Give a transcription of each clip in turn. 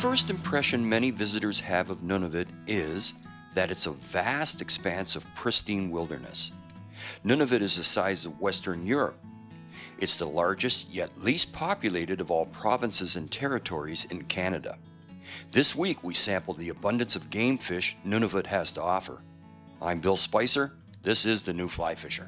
first impression many visitors have of Nunavut is that it's a vast expanse of pristine wilderness. Nunavut is the size of Western Europe. It's the largest yet least populated of all provinces and territories in Canada. This week we sampled the abundance of game fish Nunavut has to offer. I'm Bill Spicer. This is the New Fly Fisher.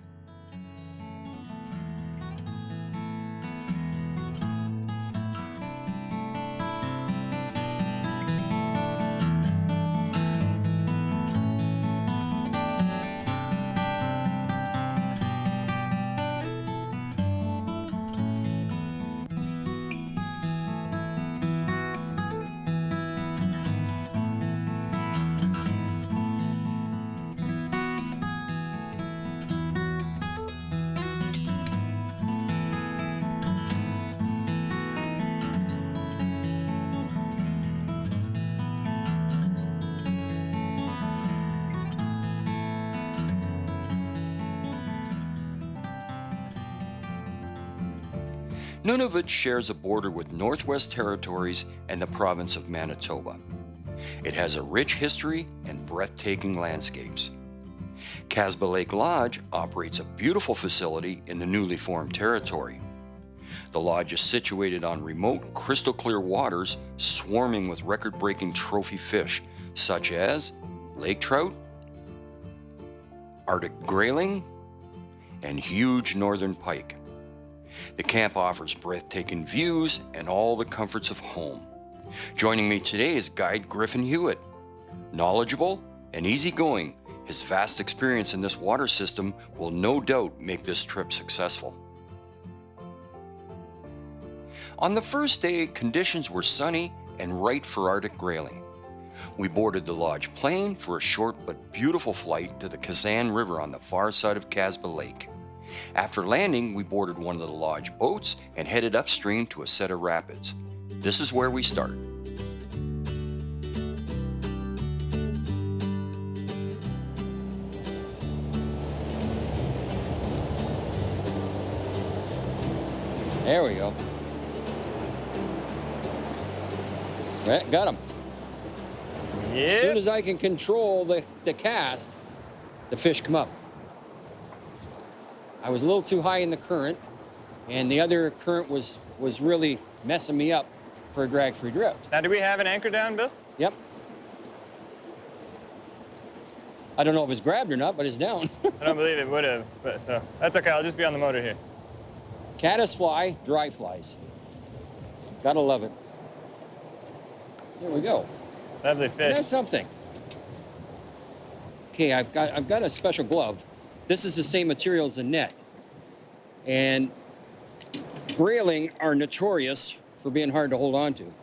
Nunavut shares a border with Northwest Territories and the province of Manitoba. It has a rich history and breathtaking landscapes. Casba Lake Lodge operates a beautiful facility in the newly formed territory. The lodge is situated on remote, crystal clear waters swarming with record-breaking trophy fish such as lake trout, Arctic grayling, and huge northern pike. The camp offers breathtaking views and all the comforts of home. Joining me today is guide Griffin Hewitt. Knowledgeable and easygoing, his vast experience in this water system will no doubt make this trip successful. On the first day, conditions were sunny and right for Arctic grayling. We boarded the lodge plane for a short but beautiful flight to the Kazan River on the far side of Casba Lake. After landing, we boarded one of the lodge boats and headed upstream to a set of rapids. This is where we start. There we go. Right, got him. Yep. As soon as I can control the cast, the fish come up. I was a little too high in the current, and the other current was really messing me up for a drag-free drift. Now, do we have an anchor down, Bill? Yep. I don't know if it's grabbed or not, but it's down. I don't believe it would have, but so that's okay. I'll just be on the motor here. Caddis fly, dry flies. Gotta love it. There we go. Lovely fish. That's something. Okay, I've got a special glove. This is the same material as the net. And grayling are notorious for being hard to hold on to.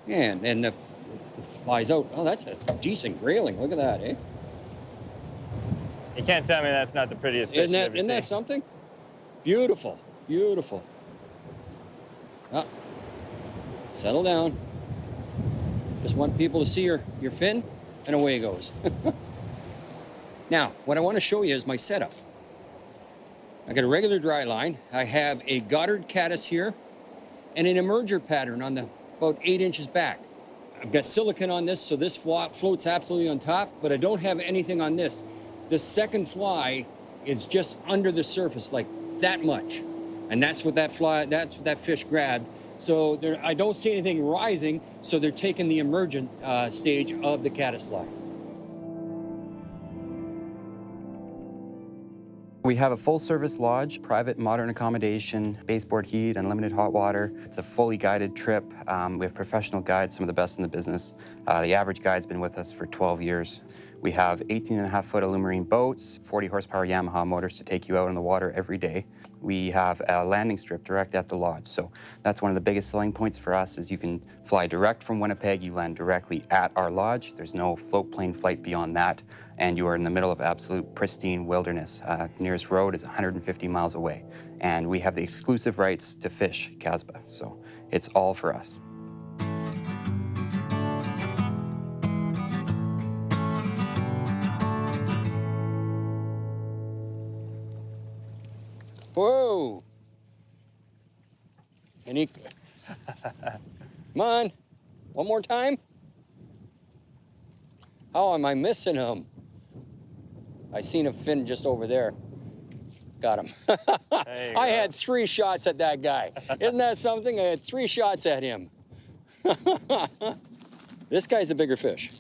And the flies out. Oh, that's a decent grayling. Look at that, eh? You can't tell me that's not the prettiest fish Isn't that something? Beautiful, beautiful. Ah, settle down. Just want people to see your fin, and away it goes. Now, what I want to show you is my setup. I got a regular dry line. I have a Goddard caddis here and an emerger pattern on the about 8 inches back. I've got silicone on this, so this floats absolutely on top, but I don't have anything on this. The second fly is just under the surface, like that much. And that's what that fish grabbed. So I don't see anything rising, so they're taking the emergent stage of the caddis fly. We have a full-service lodge, private modern accommodation, baseboard heat, unlimited hot water. It's a fully guided trip. We have professional guides, some of the best in the business. The average guide's been with us for 12 years. We have 18.5-foot Alumarine boats, 40-horsepower Yamaha motors to take you out on the water every day. We have a landing strip direct at the lodge, so that's one of the biggest selling points for us is you can fly direct from Winnipeg, you land directly at our lodge. There's no float plane flight beyond that, and you are in the middle of absolute pristine wilderness. The nearest road is 150 miles away, and we have the exclusive rights to fish Casba, so it's all for us. Whoa! And he, come on, one more time. How am I missing him? I seen a fin just over there. Got him. I had 3 shots at that guy. Isn't that something? I had 3 shots at him. This guy's a bigger fish.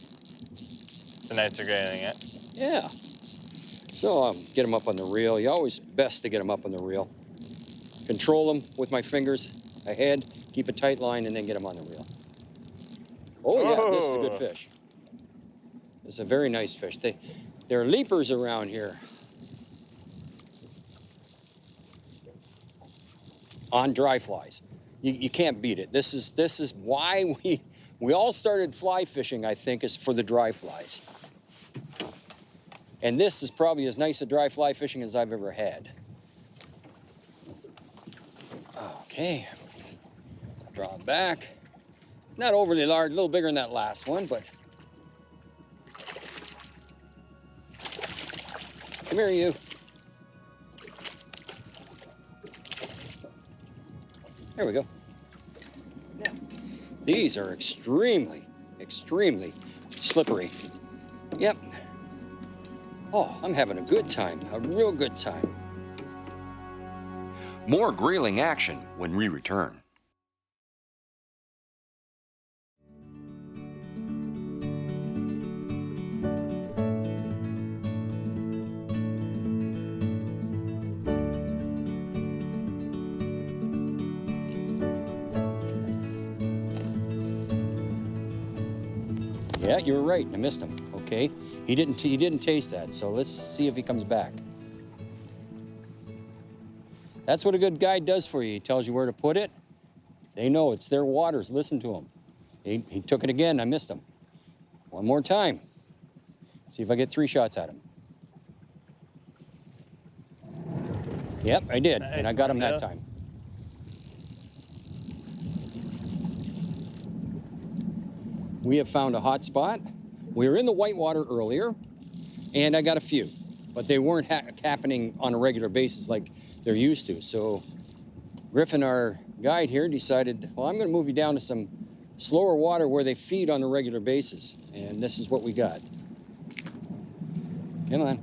It's a nicer grayling, yeah? Yeah. So get him up on the reel. You always best to get him up on the reel. Control him with my fingers ahead, keep a tight line, and then get him on the reel. Oh, yeah, this is a good fish. It's a very nice fish. There are leapers around here. On dry flies. You can't beat it. This is why we all started fly fishing, I think, is for the dry flies. And this is probably as nice a dry fly fishing as I've ever had. Okay, draw it back. Not overly large, a little bigger than that last one, but. Come here, you. There we go. Now, these are extremely, extremely slippery. Yep. Oh, I'm having a good time, a real good time. More grayling action when we return. Yeah, you were right. I missed him. Okay, he didn't taste that. So let's see if he comes back. That's what a good guide does for you. He tells you where to put it. They know it's their waters. Listen to him. He took it again. I missed him. One more time. See if I get 3 shots at him. Yep, I did, Nice, and I got him that Marcel. time. We have found a hot spot. We were in the whitewater earlier, and I got a few, but they weren't happening on a regular basis like they're used to. So Griffin, our guide here, decided, well, I'm gonna move you down to some slower water where they feed on a regular basis. And this is what we got. Come on.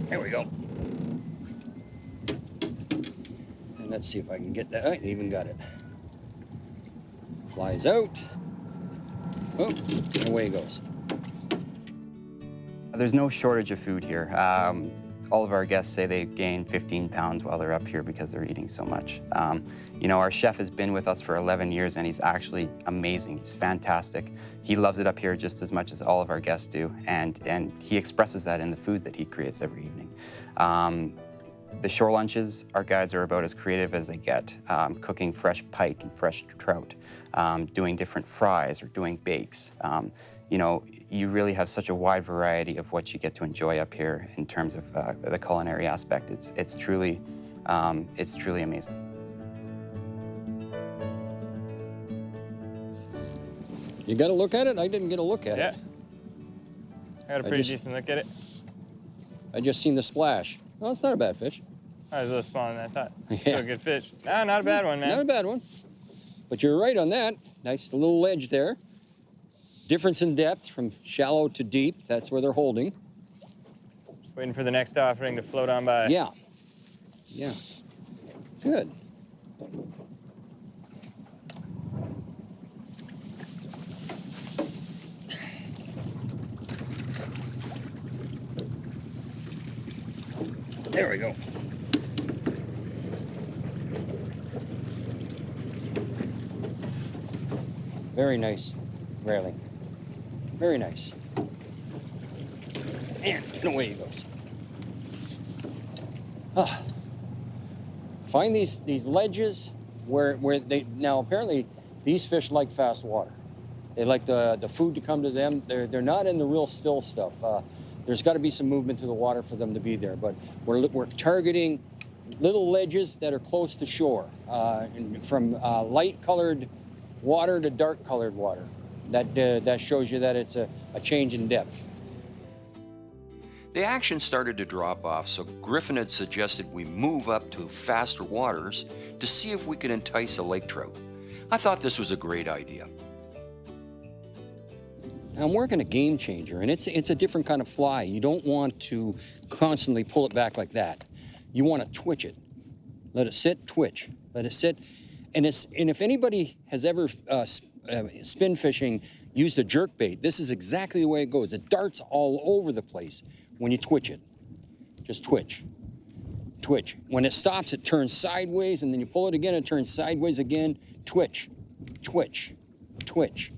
There we go. And let's see if I can get that. I even got it. Flies out. Oh, and away he goes. There's no shortage of food here. All of our guests say they gain 15 pounds while they're up here because they're eating so much. You know, our chef has been with us for 11 years and he's actually amazing. He's fantastic. He loves it up here just as much as all of our guests do, and he expresses that in the food that he creates every evening. The shore lunches, our guides are about as creative as they get, cooking fresh pike and fresh trout, doing different fries or doing bakes. You know, you really have such a wide variety of what you get to enjoy up here in terms of the culinary aspect. It's truly amazing. You got a look at it? I didn't get a look at it. I got a pretty decent look at it. I just seen the splash. Well, it's not a bad fish. Oh, it was a little smaller than I thought. Yeah. Still a good fish. No, not a bad one, man. Not a bad one. But you're right on that. Nice little ledge there. Difference in depth from shallow to deep. That's where they're holding. Just waiting for the next offering to float on by. Yeah. Yeah. Good. There we go. Very nice grayling. Very nice. And away he goes. Ah. Find these ledges where they, now apparently these fish like fast water. They like the food to come to them. They're not in the real still stuff. There's got to be some movement to the water for them to be there. But we're targeting little ledges that are close to shore, from light-colored water to dark-colored water. That shows you that it's a change in depth. The action started to drop off, so Griffin had suggested we move up to faster waters to see if we could entice a lake trout. I thought this was a great idea. I'm working a game changer, and it's a different kind of fly. You don't want to constantly pull it back like that. You want to twitch it. Let it sit, twitch. Let it sit. And if anybody has ever spin fishing used a jerk bait, this is exactly the way it goes. It darts all over the place when you twitch it. Just twitch, twitch. When it stops, it turns sideways, and then you pull it again, it turns sideways again. Twitch, twitch, twitch.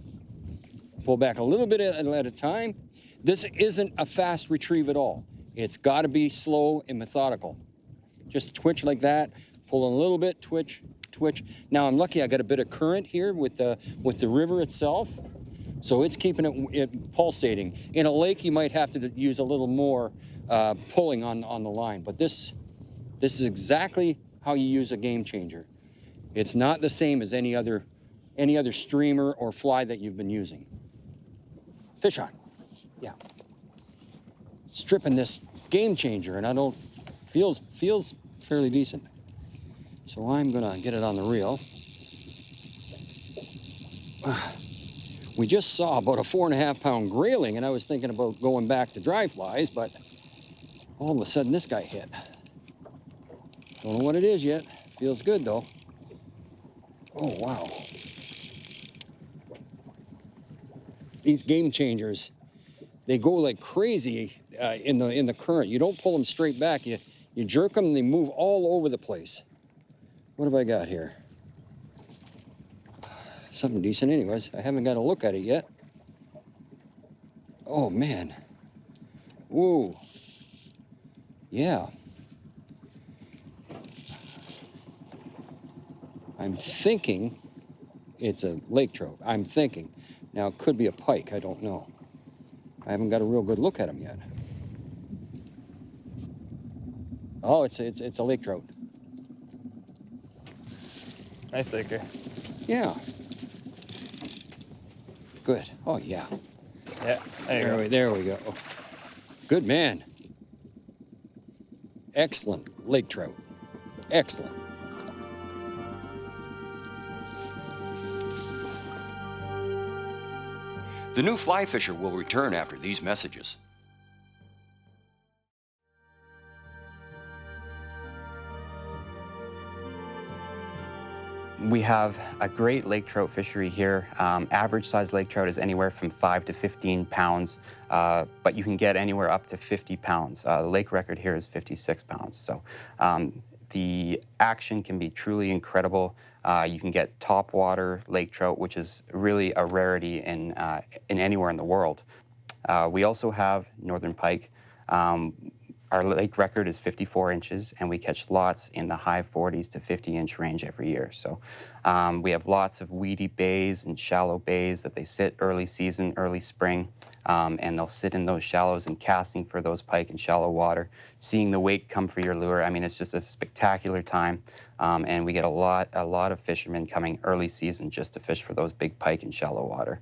Pull back a little bit at a time. This isn't a fast retrieve at all. It's got to be slow and methodical. Just twitch like that, pull in a little bit, twitch, twitch. Now I'm lucky I got a bit of current here with the river itself, so it's keeping it pulsating. In a lake, you might have to use a little more pulling on the line, but this is exactly how you use a game changer. It's not the same as any other streamer or fly that you've been using. Fish on, yeah. Stripping this game changer, and feels fairly decent. So I'm gonna get it on the reel. We just saw about a 4.5 pound grayling, and I was thinking about going back to dry flies, but all of a sudden this guy hit. Don't know what it is yet. Feels good though. Oh wow. These game changers, they go like crazy in the current. You don't pull them straight back. You jerk them and they move all over the place. What have I got here? Something decent anyways. I haven't got a look at it yet. Oh man. Whoa. Yeah. I'm thinking it's a lake trout. I'm thinking. Now, it could be a pike, I don't know. I haven't got a real good look at him yet. Oh, it's a lake trout. Nice liquor. Yeah. Good. Oh, yeah. Yeah, There we go. Good man. Excellent lake trout. Excellent. The new fly fisher will return after these messages. We have a great lake trout fishery here. Average size lake trout is anywhere from 5 to 15 pounds, but you can get anywhere up to 50 pounds. The lake record here is 56 pounds. So the action can be truly incredible. You can get topwater lake trout, which is really a rarity in anywhere in the world. We also have northern pike. Our lake record is 54 inches, and we catch lots in the high 40s to 50-inch range every year. So we have lots of weedy bays and shallow bays that they sit early season, early spring, and they'll sit in those shallows and casting for those pike in shallow water, seeing the wake come for your lure. I mean, it's just a spectacular time, and we get a lot of fishermen coming early season just to fish for those big pike in shallow water.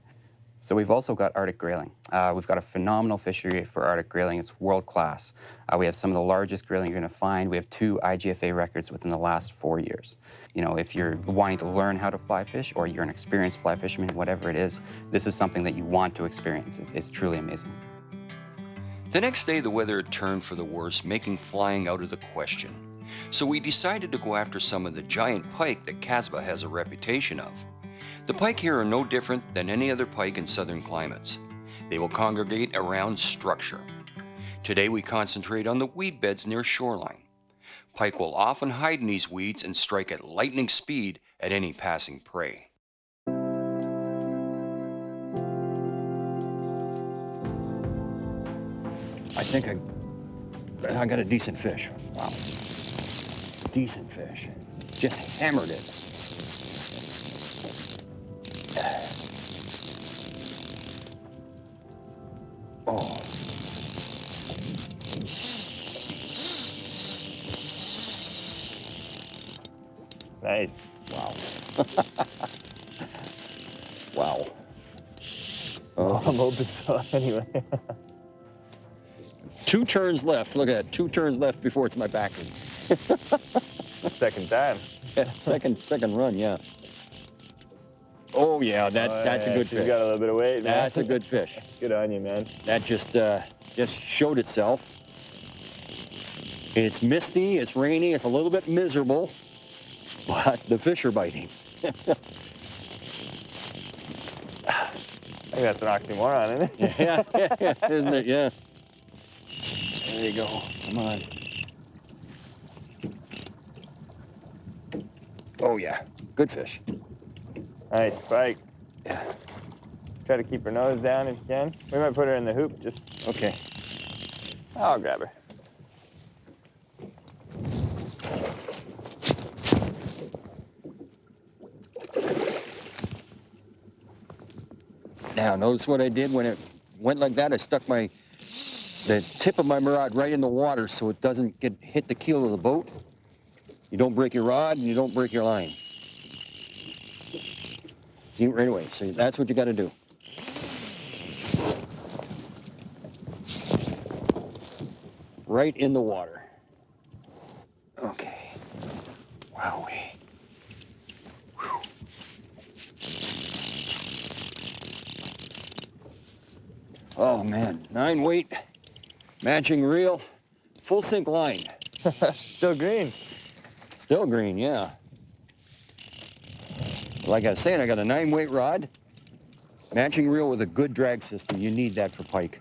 So we've also got Arctic grayling. We've got a phenomenal fishery for Arctic grayling. It's world class. We have some of the largest grayling you're going to find. We have 2 IGFA records within the last 4 years. You know, if you're wanting to learn how to fly fish, or you're an experienced fly fisherman, whatever it is, this is something that you want to experience. It's truly amazing. The next day, the weather had turned for the worse, making flying out of the question. So we decided to go after some of the giant pike that Casbah has a reputation of. The pike here are no different than any other pike in southern climates. They will congregate around structure. Today we concentrate on the weed beds near shoreline. Pike will often hide in these weeds and strike at lightning speed at any passing prey. I think I got a decent fish. Wow. Decent fish. Just hammered it. Oh. Nice. Wow. Wow. Oh, I'm hoping so anyway. 2 turns left. Look at that, 2 turns left before it's my backing. Second time. Yeah, second run, yeah. Oh yeah, that's a good You fish. got a little bit of weight, man. That's a good fish. Good on you, man. That just showed itself. It's misty, it's rainy, it's a little bit miserable, but the fish are biting. I think that's an oxymoron, isn't it? Yeah, isn't it? Yeah. There you go. Come on. Oh yeah, good fish. Nice pike. Yeah. Try to keep her nose down if you can. We might put her in the hoop. Just, Okay. I'll grab her. Now notice what I did when it went like that. I stuck the tip of my rod right in the water so it doesn't hit the keel of the boat. You don't break your rod and you don't break your line. See, right away. So that's what you got to do. Right in the water. Okay. Wowee. Whew. Oh man, 9 weight, matching reel, full sink line. Still green. Still green, yeah. Like I was saying, I got a 9 weight rod, matching reel with a good drag system. You need that for pike.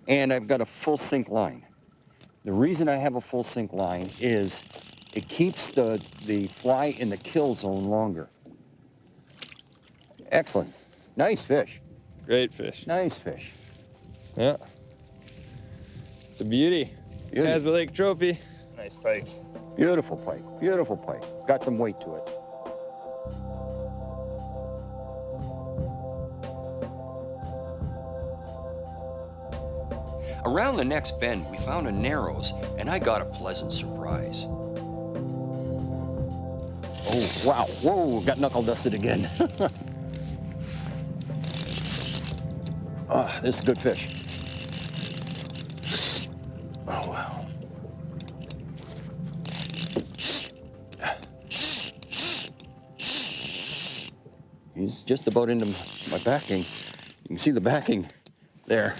And I've got a full sink line. The reason I have a full sink line is it keeps the fly in the kill zone longer. Excellent. Nice fish. Great fish. Nice fish. Yeah. It's a beauty. Beauty. Casba Lake trophy. Nice pike. Beautiful pike. Beautiful pike. Got some weight to it. Around the next bend, we found a Narrows, and I got a pleasant surprise. Oh, wow. Whoa, got knuckle dusted again. Ah, this is good fish. Oh, wow. He's just about into my backing. You can see the backing there.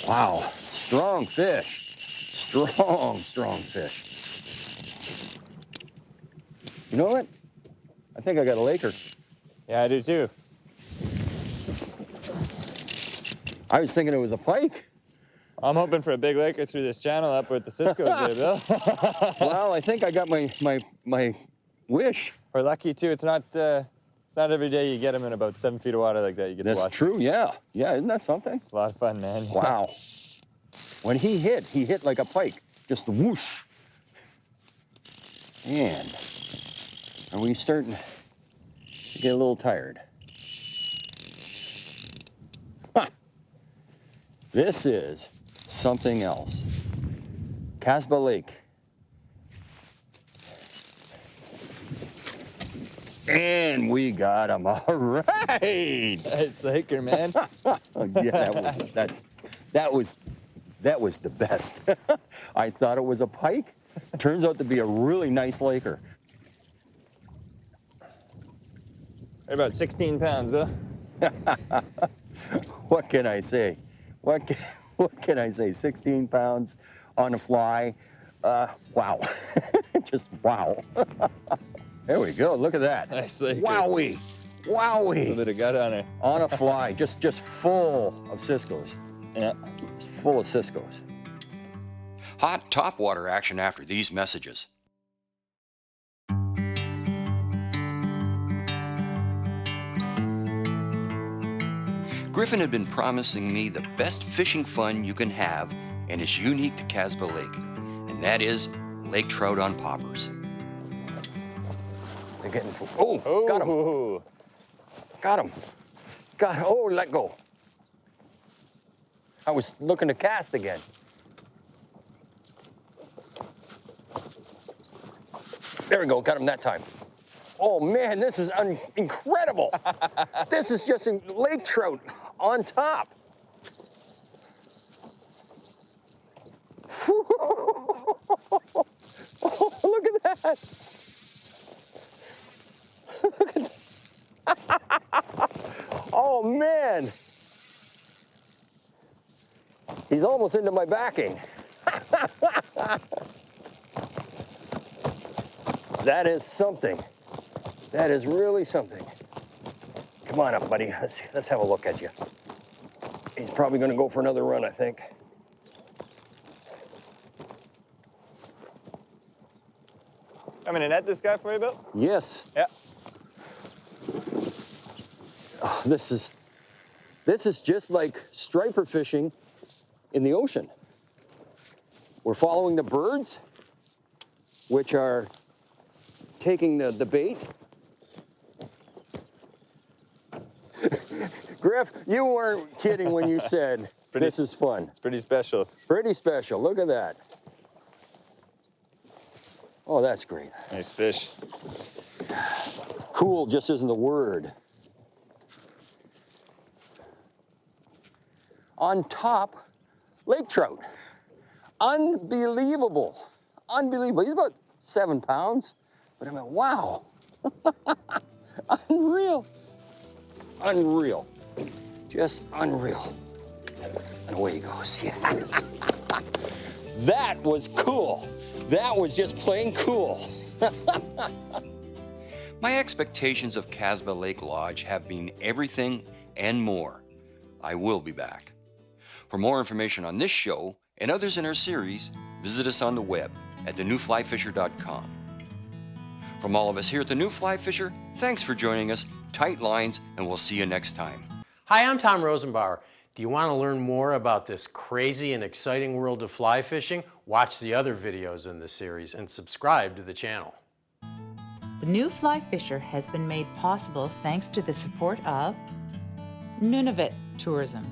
Wow, strong fish. Strong fish. You know what? I think I got a laker. Yeah, I do too. I was thinking it was a pike. I'm hoping for a big laker through this channel up with the Cisco's there, Bill. Well, I think I got my wish. We're lucky too. It's not every day you get them in about 7 feet of water like that. You get to That's watch. true, yeah. Yeah, isn't that something? It's a lot of fun, man. Wow. When he hit like a pike. Just whoosh. And are we starting to get a little tired? Ha! This is something else. Casba Lake. And we got him, all right. Nice laker, man. Yeah, that was the best. I thought it was a pike. Turns out to be a really nice laker. They're about 16 pounds, Bill. What can I say? What can I say? 16 pounds on a fly. Wow. Just wow. There we go. Look at that. Nice laker. Wowee. A Wowee. little bit of gut on her. On a fly. Just full of Cisco's. Yeah. Just full of Cisco's. Hot topwater action after these messages. Griffin had been promising me the best fishing fun you can have, and it's unique to Casba Lake, and that is lake trout on poppers. They're getting, oh, got him, Ooh. got him, oh, let go. I was looking to cast again. There we go, got him that time. Oh man, this is incredible. This is just a lake trout on top. that? Look at that. Oh, man. He's almost into my backing. That is something. That is really something. Come on up, buddy. Let's have a look at you. He's probably going to go for another run, I think. I'm gonna net this guy for you, Bill? Yes. Yeah. Oh, this is just like striper fishing in the ocean. We're following the birds, which are taking the bait. Griff, you weren't kidding when you said this is fun. It's pretty special. Pretty special. Look at that. Oh, that's great. Nice fish. Cool just isn't the word. On top, lake trout. Unbelievable. Unbelievable. He's about 7 pounds. But I mean, wow. Unreal. Unreal. Just unreal. And away he goes. Yeah. That was cool. That was just plain cool. My expectations of Casbah Lake Lodge have been everything and more. I will be back. For more information on this show and others in our series, visit us on the web at thenewflyfisher.com. From all of us here at The New Fly Fisher, thanks for joining us. Tight lines, and we'll see you next time. Hi, I'm Tom Rosenbauer. Do you want to learn more about this crazy and exciting world of fly fishing? Watch the other videos in this series and subscribe to the channel. The New Fly Fisher has been made possible thanks to the support of Nunavut Tourism,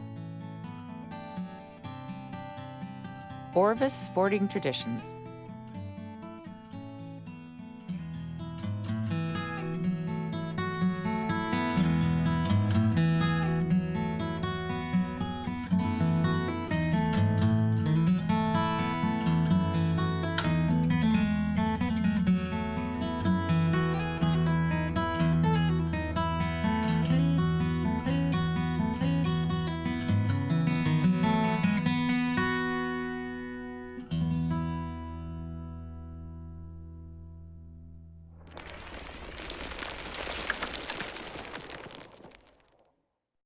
Orvis Sporting Traditions,